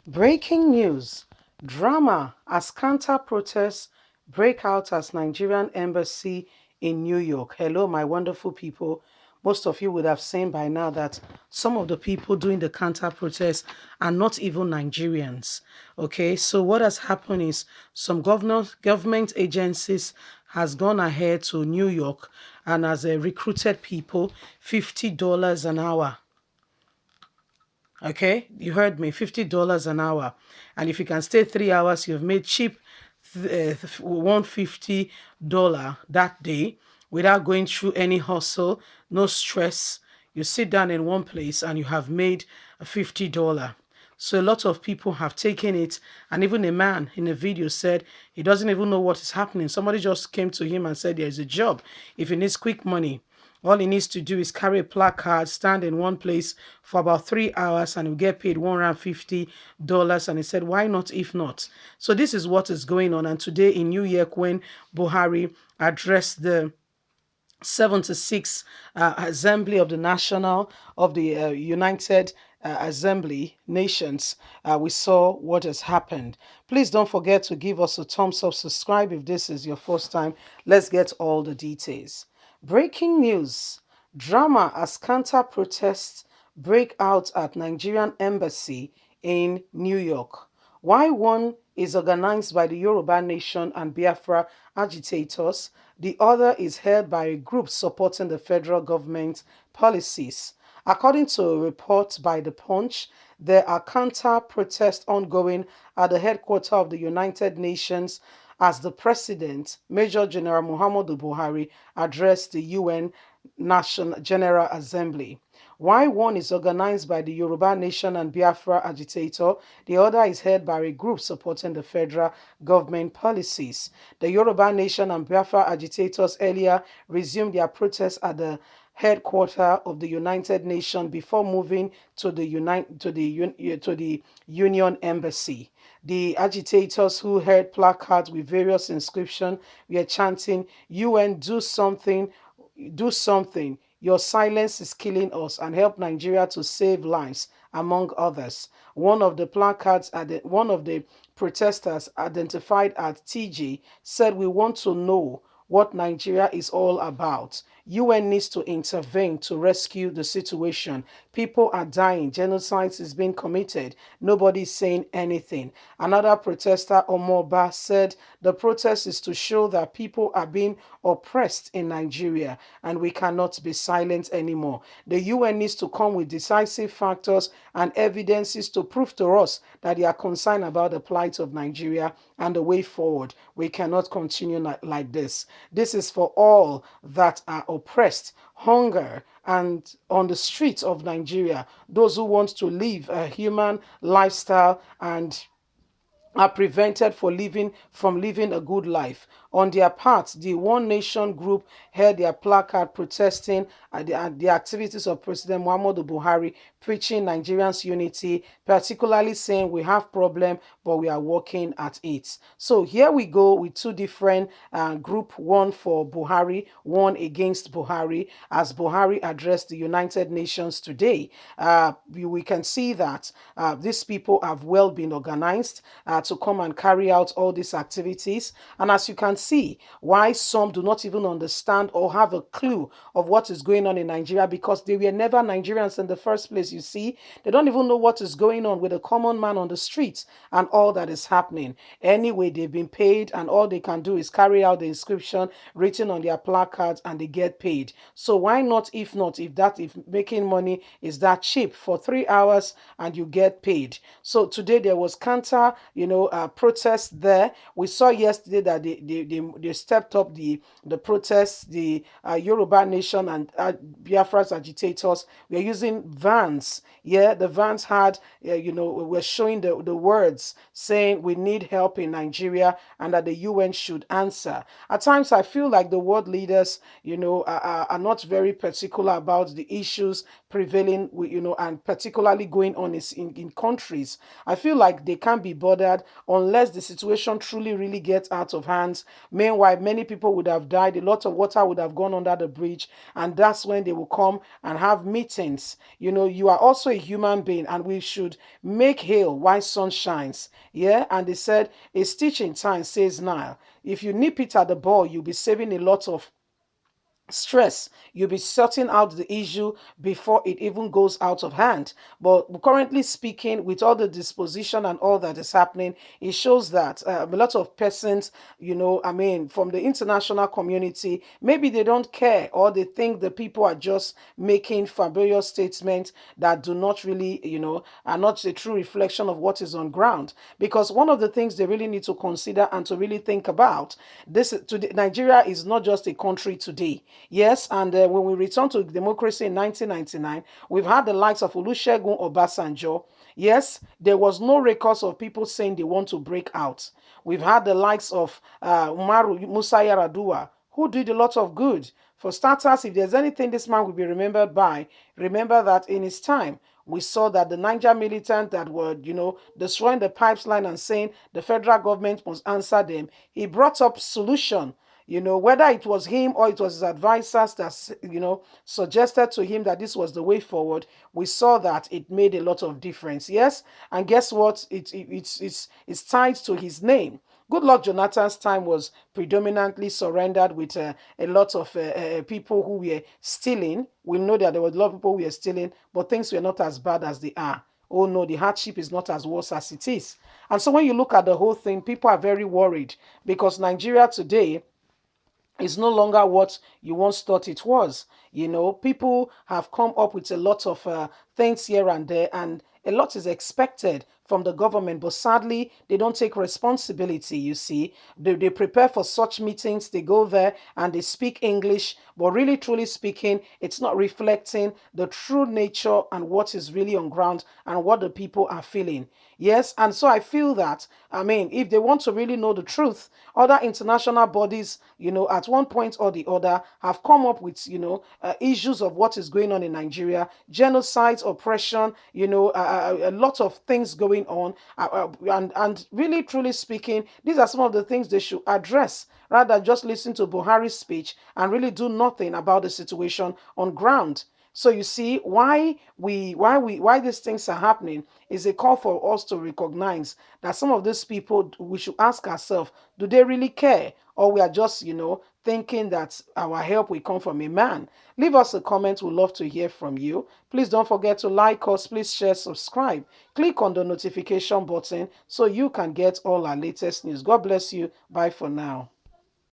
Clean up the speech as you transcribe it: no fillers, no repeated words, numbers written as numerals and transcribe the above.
Breaking news. Drama as counter protests break out as Nigerian embassy in New York. Hello, my wonderful people. Most of you would have seen by now that some of the people doing the counter protests are not even Nigerians. Okay, so what has happened is some government agencies has gone ahead to New York and has recruited people $50 an hour. Okay, you heard me, $50 an hour. And if you can stay 3 hours, you've made cheap $150 that day without going through any hustle, no stress. You sit down in one place and you have made a $50. So a lot of people have taken it, and even a man in a video said he doesn't even know what is happening. Somebody just came to him and said there's a job if he needs quick money. All he needs to do is carry a placard, stand in one place for about 3 hours, and he'll get paid $150. And he said, why not if not? So this is what is going on. And today in New York, when Buhari addressed the 76 Assembly of the National of the United Assembly Nations, we saw what has happened. Please don't forget to give us a thumbs up, subscribe if this is your first time. Let's get all the details. Breaking news. Drama as counter protests break out at Nigerian embassy in New York. Why one is organized by the Yoruba Nation and Biafra agitators, the other is held by a group supporting the federal government policies. According to a report by The Punch, there are counter protests ongoing at the headquarters of the United Nations as the President, Major General Muhammadu Buhari, addressed the UN National General Assembly. While one is organized by the Yoruba Nation and Biafra agitator, the other is head by a group supporting the federal government policies. The Yoruba Nation and Biafra agitators earlier resumed their protests at the headquarters of the United Nations before moving to the Union Embassy. The agitators, who held placards with various inscriptions, were chanting, UN, do something, do something. Your silence is killing us, and help Nigeria to save lives, among others. One of the protesters, identified as TG, said, we want to know what Nigeria is all about. UN needs to intervene to rescue the situation. People are dying. Genocide is being committed. Nobody's saying anything. Another protester, Omoba, said the protest is to show that people are being oppressed in Nigeria and we cannot be silent anymore. The UN needs to come with decisive factors and evidences to prove to us that they are concerned about the plight of Nigeria and the way forward. We cannot continue like this. This is for all that are oppressed, hunger, and on the streets of Nigeria, those who want to live a human lifestyle and are prevented from living a good life. On their part, the One Nation group held their placard protesting at the activities of President Muhammadu Buhari, preaching Nigerians' unity, particularly saying we have problem, but we are working at it. So here we go with two different group, one for Buhari, one against Buhari, as Buhari addressed the United Nations today. We can see that these people have well been organized to come and carry out all these activities. And as you can see, why some do not even understand or have a clue of what is going on in Nigeria, because they were never Nigerians in the first place. You see, they don't even know what is going on with a common man on the streets and all that is happening. Anyway, they've been paid, and all they can do is carry out the inscription written on their placards, and they get paid. So why not, if if making money is that cheap for 3 hours and you get paid? So today there was counter, protest there. We saw yesterday that they stepped up the protests. The Yoruba Nation and Biafra's agitators were using vans. Yeah, the vans had, were showing the words saying we need help in Nigeria and that the UN should answer. At times, I feel like the world leaders, are not very particular about the issues prevailing, and particularly going on in countries. I feel like they can't be bothered that unless the situation truly really gets out of hands, meanwhile, many people would have died, a lot of water would have gone under the bridge, and that's when they will come and have meetings. You are also a human being, and we should make hay while sun shines. Yeah, and they said, a stitch in time says now. If you nip it at the ball, you'll be saving a lot of stress. You'll be sorting out the issue before it even goes out of hand. But currently speaking, with all the disposition and all that is happening, it shows that a lot of persons, I mean, from the international community, maybe they don't care, or they think the people are just making fabulous statements that do not really, are not a true reflection of what is on ground. Because one of the things they really need to consider and to really think about, Nigeria is not just a country today. Yes, and when we return to democracy in 1999, we've had the likes of Olusegun Obasanjo. Yes, there was no records of people saying they want to break out. We've had the likes of Umaru Musa Yar'Adua, who did a lot of good. For starters, if there's anything this man will be remembered by, remember that in his time, we saw that the Niger militant that were, destroying the pipeline and saying the federal government must answer them, he brought up solution. Whether it was him or it was his advisors that, suggested to him that this was the way forward, we saw that it made a lot of difference. Yes. And guess what? It's tied to his name. Goodluck Jonathan's time was predominantly surrendered with a lot of people who were stealing. We know that there were a lot of people who were stealing, but things were not as bad as they are. Oh no, the hardship is not as worse as it is. And so when you look at the whole thing, people are very worried because Nigeria today is no longer what you once thought it was. People have come up with a lot of things here and there, and a lot is expected from the government, but sadly, they don't take responsibility. You see, they prepare for such meetings, they go there and they speak English, but really, truly speaking, it's not reflecting the true nature and what is really on ground and what the people are feeling. Yes, and so I feel that, I mean, if they want to really know the truth, other international bodies, at one point or the other, have come up with, issues of what is going on in Nigeria, genocides, oppression, a lot of things going on. And really, truly speaking, these are some of the things they should address rather than just listen to Buhari's speech and really do nothing about the situation on ground. So you see why these things are happening is a call for us to recognize that some of these people, we should ask ourselves, do they really care, or we are just thinking that our help will come from a man? Leave us a comment. We'd love to hear from you. Please don't forget to like us. Please share, subscribe, click on the notification button so you can get all our latest news. God bless you. Bye for now.